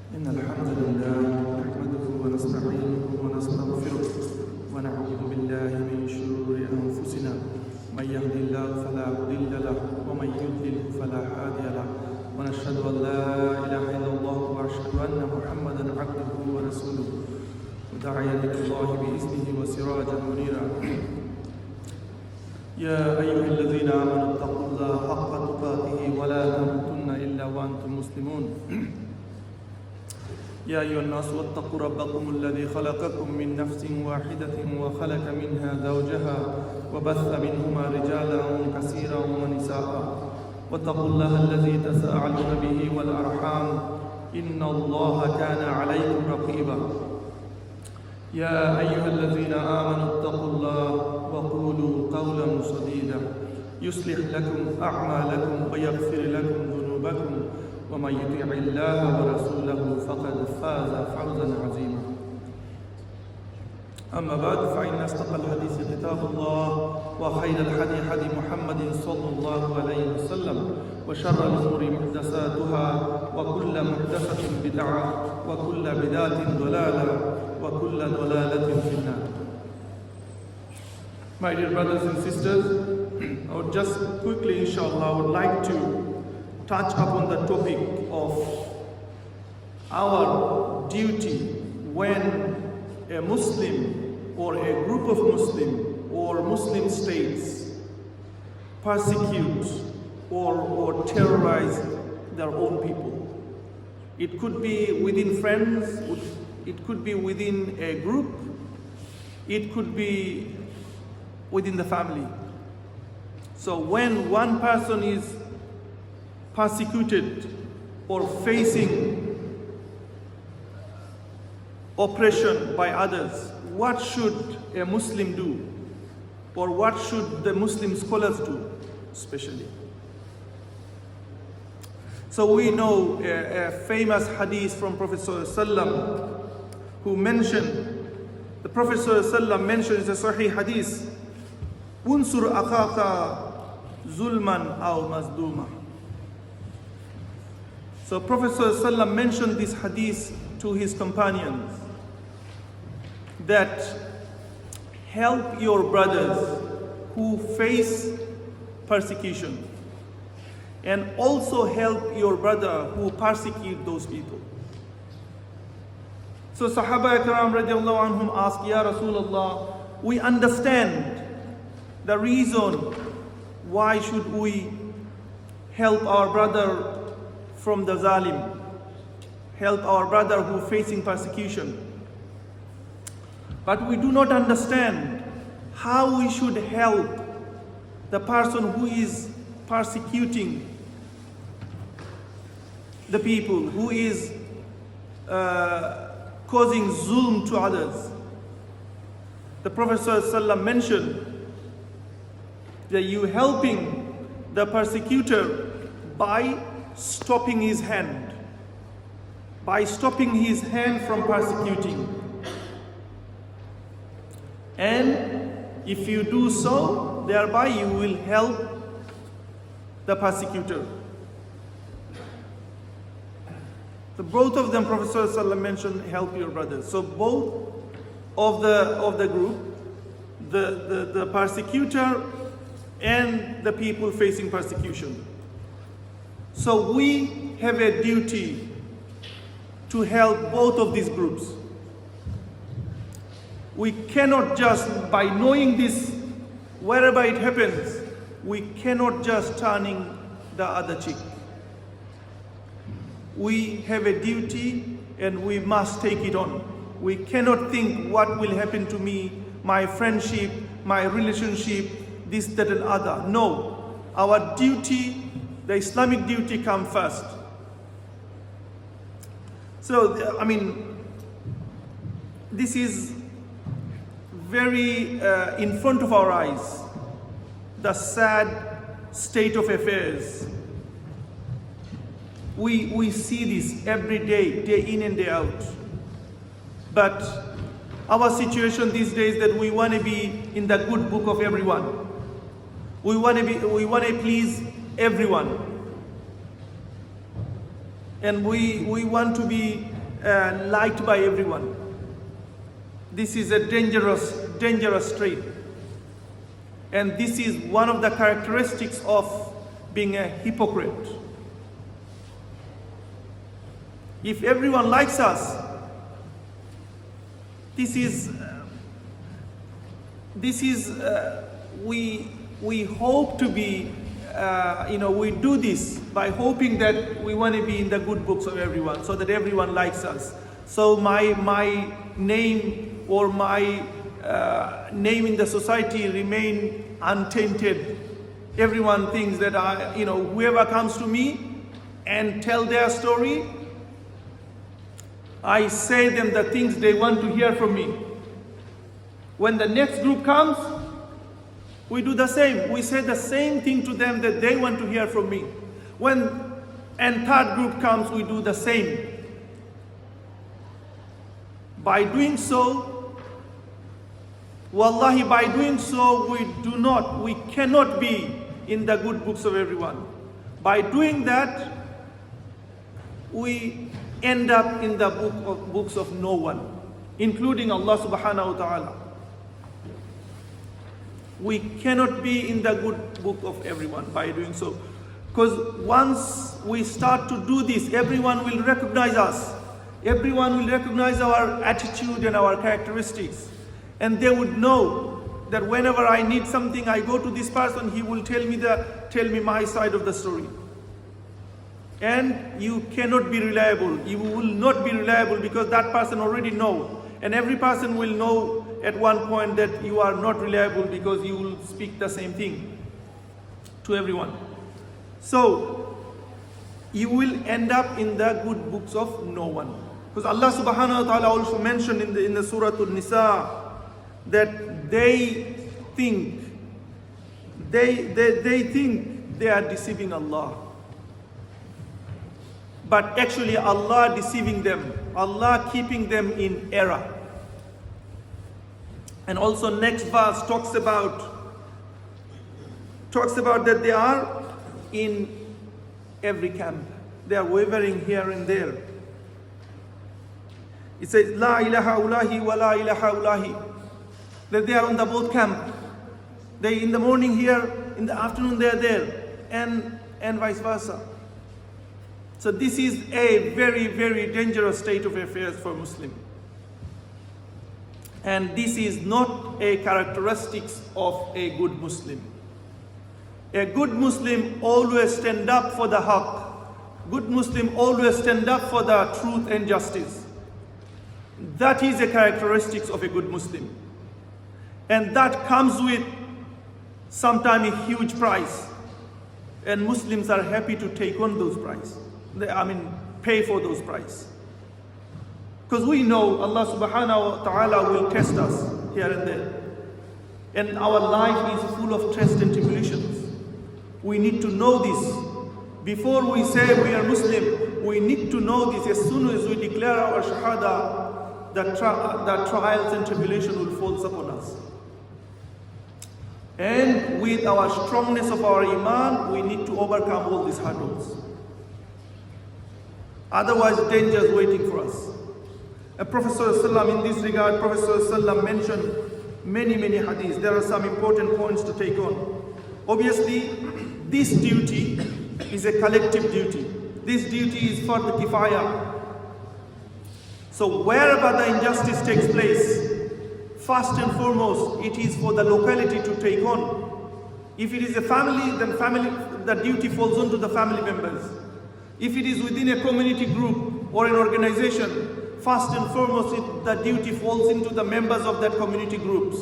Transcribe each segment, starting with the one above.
إن الحمد لله نحمده ونستعينه ونستغفره ونعوذ بالله من شرور أنفسنا من يهد الله فلا مضل له ومن يضلل فلا هادي له ونشهد أن لا إله إلا الله وأشهد أن محمدا عبده ورسوله وداعيا إلى الله بإذنه وسراجا منيرا يا أيها الذين آمنوا اتقوا الله حق تقاته ولا تموتن إلا وأنتم مسلمون يا أيها الناس واتقوا ربكم الذي خلقكم من نفس واحدة وخلق منها زوجها وبث منهما رجالا كثيرا ونساء واتقوا الله الذي تساءلون به والأرحام إن الله كان عليكم رقيبا يا أيها الذين آمنوا اتقوا الله وقولوا قولا سديدا يصلح لكم أعمالكم ويغفر لكم ذنوبكم ومن يطع الله ورسوله فقد فاز فوزا عظيما أما بعد فإن أصدق الحديث كتاب الله وخير الهدي هدي محمد صلى الله عليه وسلم وشر الأمور محدثاتها وكل محدثة بدعة وكل بدعة ضلالة وكل ضلالة في النار. My dear brothers and sisters, I would just quickly, inshallah, would like to touch upon the topic of our duty when a Muslim or a group of Muslim or Muslim states persecute or terrorize their own people. It could be within friends, it could be within a group, it could be within the family. So when one person is persecuted or facing oppression by others, what should a Muslim do? Or what should the Muslim scholars do, especially? So we know a famous hadith from Prophet ﷺ who mentioned, the Prophet ﷺ mentioned in a Sahih hadith, "Unsur akhaka zulman aw mazduma." So Prophet ﷺ mentioned this hadith to his companions, that help your brothers who face persecution, and also help your brother who persecute those people. So Sahaba Ikram radiallahu anhum asked, Ya Rasulullah, we understand the reason why should we help our brother from the zalim, help our brother who facing persecution. But we do not understand how we should help the person who is persecuting the people, who is causing zulm to others. The Prophet ﷺ mentioned that you helping the persecutor by stopping his hand, by stopping his hand from persecuting. And if you do so, thereby you will help the persecutor. So both of them, Prophet ﷺ mentioned, help your brothers. So both of the group, the persecutor and the people facing persecution. So we have a duty to help both of these groups. We cannot just, by knowing this, wherever it happens, we cannot just turning the other cheek. We have a duty and we must take it on. We cannot think what will happen to me, my friendship, my relationship, this, that and other. No, our duty, the Islamic duty comes first. So, I mean, this is very in front of our eyes, the sad state of affairs. We see this every day, day in and day out. But our situation these days that we want to be in the good book of everyone. We want to please everyone. And we want to be liked by everyone. This is a dangerous trait. And this is one of the characteristics of being a hypocrite. If everyone likes us, we hope to be, we do this by hoping that we want to be in the good books of everyone, so that everyone likes us. So my name or my name in the society remain untainted. Everyone thinks that whoever comes to me and tell their story, I say them the things they want to hear from me. When the next group comes, we do the same. We say the same thing to them that they want to hear from me. And third group comes, we do the same. By doing so, wallahi, by doing so, we cannot be in the good books of everyone. By doing that, we end up in the books of no one, including Allah subhanahu wa ta'ala. We cannot be in the good book of everyone by doing so. Because once we start to do this, everyone will recognize us. Everyone will recognize our attitude and our characteristics. And they would know that whenever I need something, I go to this person, he will tell me my side of the story. And you cannot be reliable. You will not be reliable because that person already knows. And every person will know at one point that you are not reliable because you will speak the same thing to everyone. So you will end up in the good books of no one. Because Allah subhanahu wa ta'ala also mentioned in the Surah An-Nisa that they think they are deceiving Allah. But actually Allah deceiving them, Allah keeping them in error. And also next verse talks about that they are in every camp. They are wavering here and there. It says, La ilaha ulahi wa la ilaha ulahi. That they are on the both camp. They in the morning here, in the afternoon they are there, and vice versa. So this is a very, very dangerous state of affairs for Muslim. And this is not a characteristics of a good Muslim. A good Muslim always stand up for the haqq. Good Muslim always stand up for the truth and justice. That is a characteristics of a good Muslim. And that comes with sometimes a huge price. And Muslims are happy to take on those prices. Pay for those prices. Because we know Allah subhanahu wa ta'ala will test us here and there. And our life is full of tests and tribulations. We need to know this. Before we say we are Muslim, we need to know this. As soon as we declare our shahada, the trials and tribulation will fall upon us. And with our strongness of our iman, we need to overcome all these hurdles. Otherwise, danger is waiting for us. Prophet ﷺ, in this regard, Prophet ﷺ mentioned many hadiths. There are some important points to take on. Obviously, this duty is a collective duty. This duty is for the kifaya. So wherever the injustice takes place, first and foremost, it is for the locality to take on. If it is a family, then the duty falls onto the family members. If it is within a community group or an organization, first and foremost, the duty falls into the members of that community groups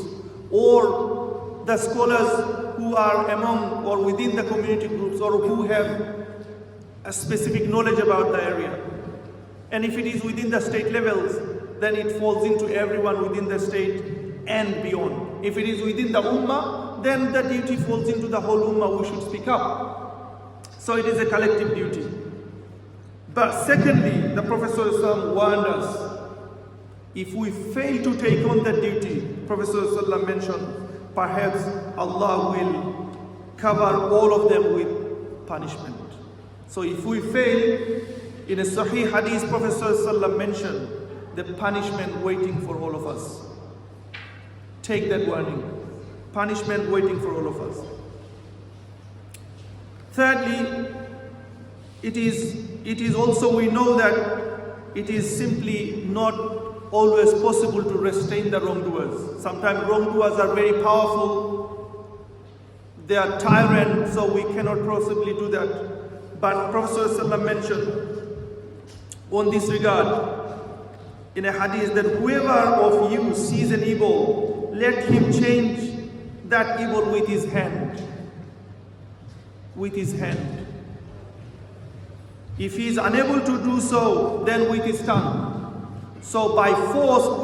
or the scholars who are among or within the community groups or who have a specific knowledge about the area. And if it is within the state levels, then it falls into everyone within the state and beyond. If it is within the ummah, then the duty falls into the whole ummah. We should speak up. So it is a collective duty. But secondly, the Prophet ﷺ warned us, if we fail to take on that duty, Prophet ﷺ mentioned, perhaps Allah will cover all of them with punishment. So if we fail In a Sahih Hadith, Prophet ﷺ mentioned the punishment waiting for all of us. Take that warning. Punishment waiting for all of us. Thirdly, it is also, we know that it is simply not always possible to restrain the wrongdoers. Sometimes wrongdoers are very powerful. They are tyrants, so we cannot possibly do that. But Prophet ﷺ mentioned on this regard in a hadith that whoever of you sees an evil, let him change that evil with his hand. With his hand. If he is unable to do so, then with his tongue. So by force,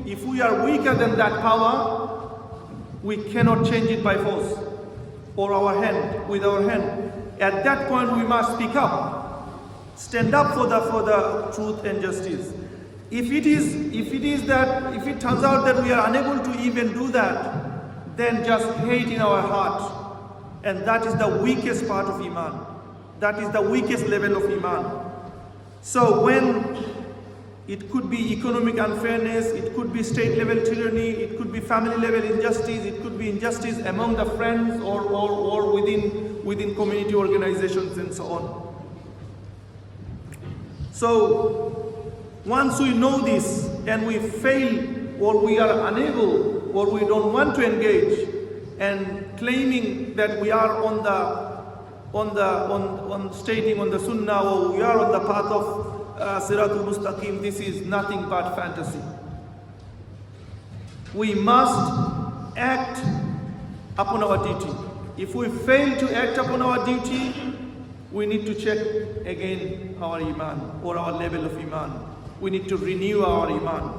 if we are weaker than that power, we cannot change it by force or our hand, with our hand. At that point, we must speak up. Stand up for the truth and justice. If it turns out that we are unable to even do that, then just hate in our heart. And that is the weakest part of Iman. That is the weakest level of Iman. So when it could be economic unfairness, it could be state level tyranny, it could be family level injustice, it could be injustice among the friends or within community organizations and so on. So once we know this and we fail or we are unable or we don't want to engage and claiming that we are stating on the Sunnah or we are on the path of Siratul Mustaqim, this is nothing but fantasy. We must act upon our duty. If we fail to act upon our duty, we need to check again our Iman or our level of Iman. We need to renew our Iman.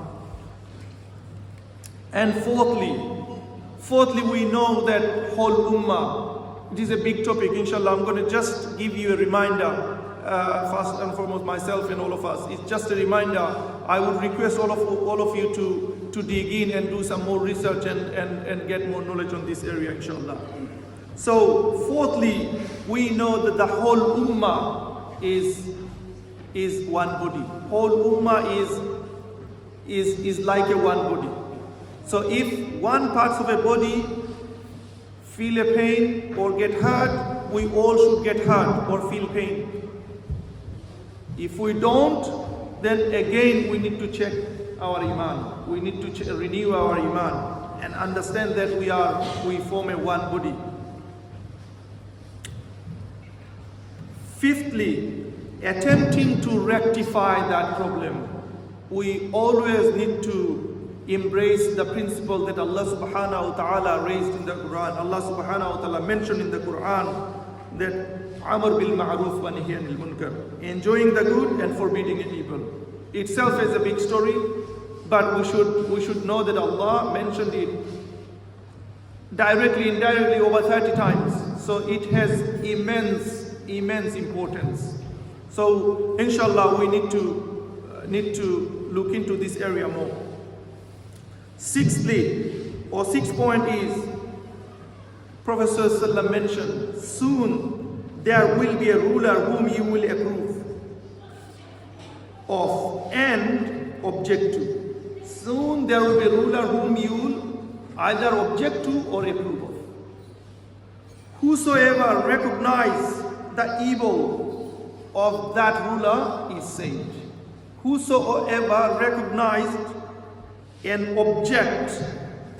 And fourthly, we know that whole Ummah, it is a big topic, inshallah. I'm going to just give you a reminder, first and foremost myself and all of us. It's just a reminder. I would request all of you to dig in and do some more research and get more knowledge on this area, inshallah. So fourthly, we know that the whole Ummah is one body. Whole Ummah is like a one body. So if one part of a body feel a pain or get hurt, we all should get hurt or feel pain. If we don't, then again we need to check our Iman. We need to renew our Iman and understand that we form a one body. Fifthly, attempting to rectify that problem, we always need to embrace the principle that Allah subhanahu wa ta'ala raised in the Quran. Allah subhanahu wa ta'ala mentioned in the Quran that Amr bil ma'ruf wa nahy anil munkar, enjoying the good and forbidding evil. Itself is a big story, but we should know that Allah mentioned it directly, indirectly over 30 times. So it has immense importance. So inshallah we need to look into this area more. Sixthly, or sixth point is, Prophet ﷺ mentioned, soon there will be a ruler whom you will approve of and object to. Soon there will be a ruler whom you will either object to or approve of. Whosoever recognizes the evil of that ruler is saved. Whosoever recognized and object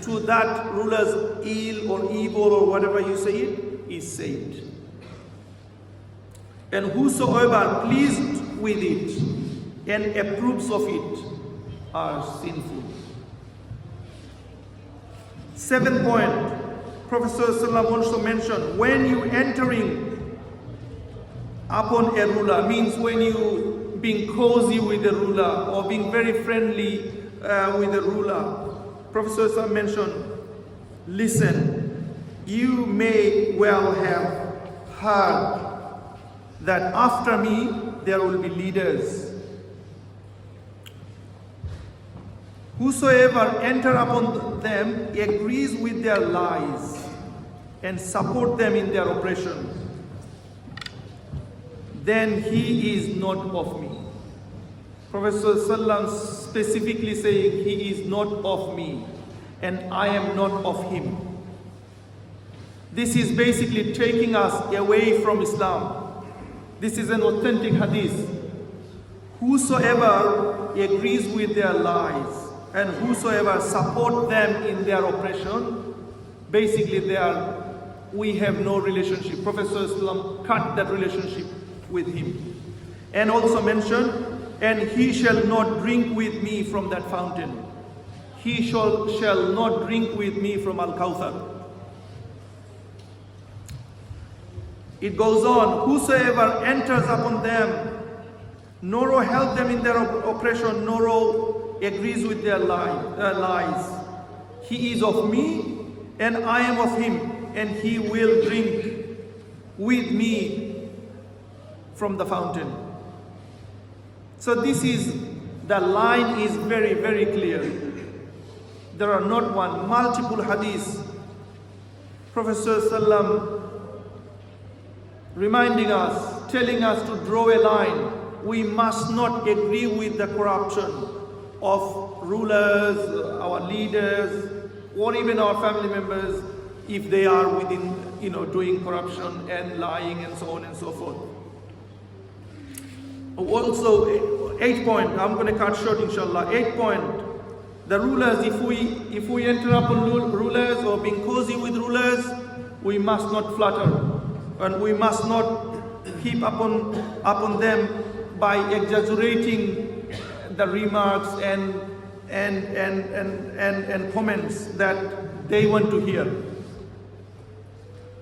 to that ruler's ill or evil or whatever you say it, is saved. And whosoever pleased with it and approves of it are sinful. Seventh point, Prophet ﷺ also mentioned, when you entering upon a ruler, means when you being cozy with the ruler or being very friendly with the ruler. Prophet ﷺ mentioned, listen, you may well have heard that after me there will be leaders. Whosoever enter upon them agrees with their lies and support them in their oppression. then he is not of me. Prophet ﷺ specifically saying he is not of me and I am not of him. This is basically taking us away from Islam. This is an authentic hadith. Whosoever agrees with their lies and whosoever support them in their oppression, basically we have no relationship. Prophet ﷺ cut that relationship with him. And also mentioned, and he shall not drink with me from that fountain. He shall not drink with me from Al-Kawthar. It goes on, whosoever enters upon them, nor help them in their oppression, nor agrees with their lies. He is of me, and I am of him, and he will drink with me from the fountain. So the line is very, very clear. There are not one, multiple hadiths. Prophet ﷺ reminding us, telling us to draw a line. We must not agree with the corruption of rulers, our leaders, or even our family members if they are within, doing corruption and lying and so on and so forth. Also, 8 point, I'm going to cut short inshallah. 8 point, the rulers, if we enter upon rulers or being cozy with rulers, we must not flatter. And we must not heap upon them by exaggerating the remarks and comments that they want to hear.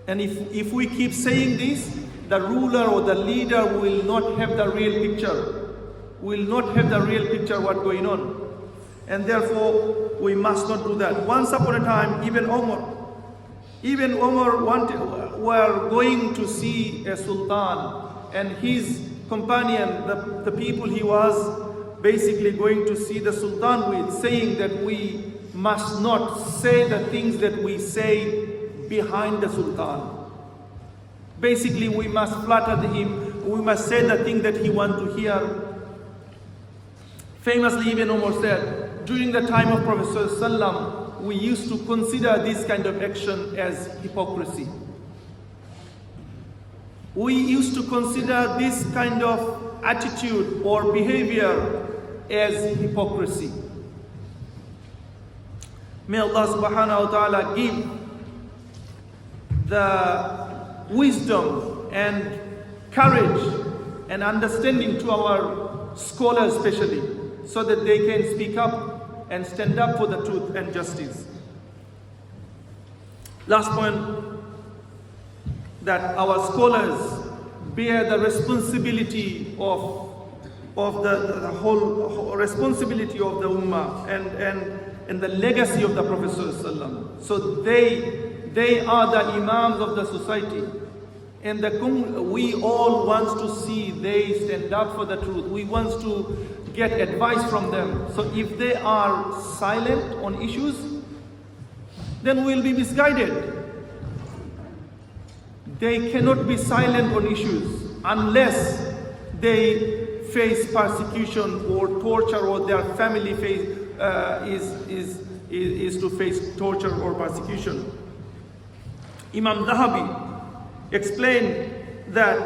And if we keep saying this, the ruler or the leader will not have the real picture. Will not have the real picture what's going on. And therefore, we must not do that. Once upon a time, even Umar were going to see a sultan, and his companion, the people he was basically going to see the sultan with, saying that we must not say the things that we say behind the sultan. Basically, we must flatter him, we must say the thing that he wants to hear. Famously, even Umar said, during the time of Prophet ﷺ, we used to consider this kind of action as hypocrisy. We used to consider this kind of attitude or behavior as hypocrisy. May Allah subhanahu wa ta'ala give the wisdom and courage and understanding to our scholars especially, so that they can speak up and stand up for the truth and justice. Last point, that our scholars bear the responsibility of the whole responsibility of the ummah and the legacy of the Prophet ﷺ. So they are the imams of the society, and we all want to see they stand up for the truth. We want to get advice from them. So if they are silent on issues, then we will be misguided. They cannot be silent on issues unless they face persecution or torture, or their family is to face torture or persecution. Imam Zahabi explained that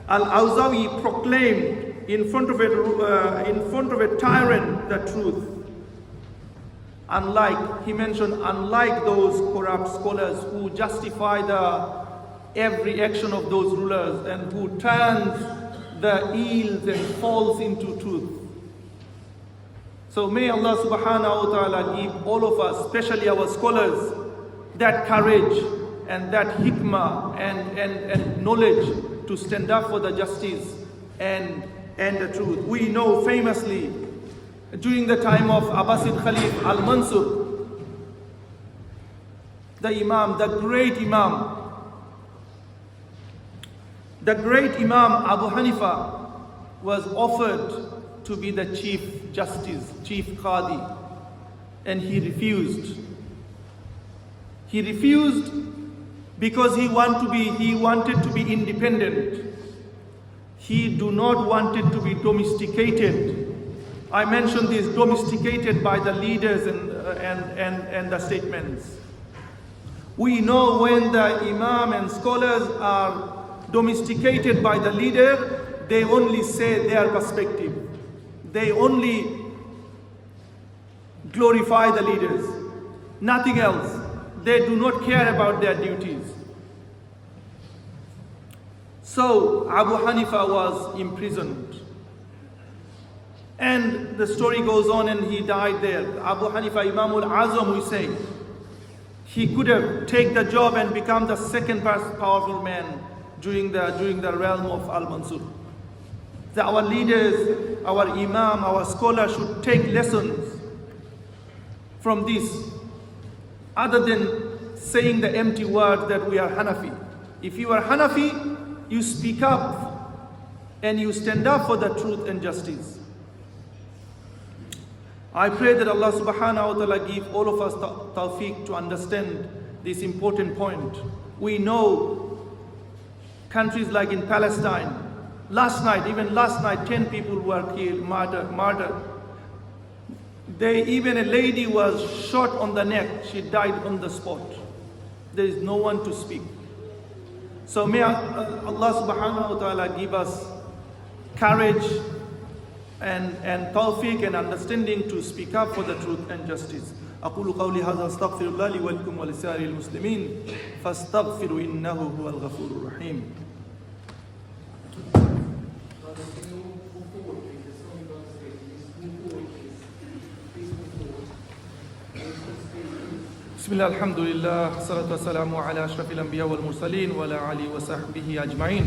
Al-Awzawi proclaimed in front of a tyrant the truth. He mentioned, unlike those corrupt scholars who justify every action of those rulers and who turns the ills and falls into truth. So may Allah subhanahu wa ta'ala give all of us, especially our scholars, that courage and that hikmah and knowledge to stand up for the justice and the truth. We know famously during the time of Abbasid Khalif al-Mansur, the Imam, the great Imam Abu Hanifa was offered to be the Chief Justice, Chief Qadi, and he refused. He refused because he wanted to be independent. he do not want it to be domesticated. I mentioned this, domesticated by the leaders and the statements. We know when the imam and scholars are domesticated by the leader, they only say their perspective. They only glorify the leaders, nothing else. They do not care about their duties. So Abu Hanifa was imprisoned. And the story goes on and he died there. Abu Hanifa, Imam al-Azam, we say, he could have taken the job and become the second powerful man during the realm of Al-Mansur. Our leaders, our imam, our scholars should take lessons from this, other than saying the empty word that we are Hanafi. If you are Hanafi, you speak up and you stand up for the truth and justice. I pray that Allah subhanahu wa ta'ala give all of us tawfiq to understand this important point. We know countries like in Palestine, even last night, 10 people were killed, murdered. Even a lady was shot on the neck. She died on the spot. There is no one to speak. So may Allah subhanahu wa ta'ala give us courage and tawfiq and understanding to speak up for the truth and justice. أقول قولي هذا أستغفر الله لي ولكم ولسائر المسلمين فاستغفروا إنه هو الغفور الرحيم. بسم الله الحمد لله والصلاة والسلام على أشرف الأنبياء والمرسلين وعلى آله وصحبه أجمعين.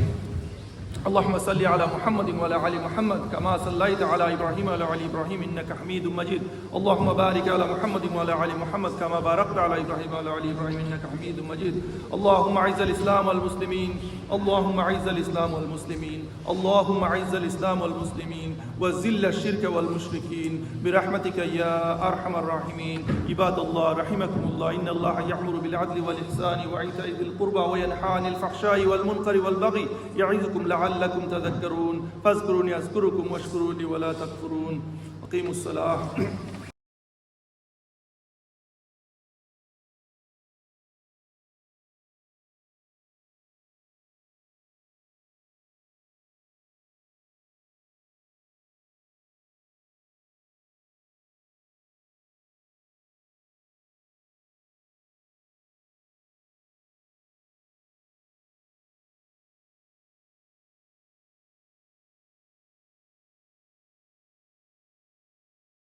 اللهم صل على محمد وعلى آل محمد كما صليت على إبراهيم وعلى آل إبراهيم إنك حميد مجيد. اللهم بارك على محمد وعلى آل محمد كما باركت على إبراهيم وعلى آل إبراهيم إنك حميد مجيد. اللهم أعز الإسلام والمسلمين، اللهم أعز الإسلام والمسلمين، اللهم أعز الإسلام والمسلمين وذل الشرك والمشركين برحمتك يا أرحم الراحمين. عباد الله رحمكم الله، إن الله يأمر بالعدل والإحسان وإيتاء ذي القربى وينهى عن الفحشاء والمنكر والبغي يعظكم لعلكم تذكرون. فاذكروني أذكركم واشكروا لي ولا تكفرون. أقيموا الصلاة.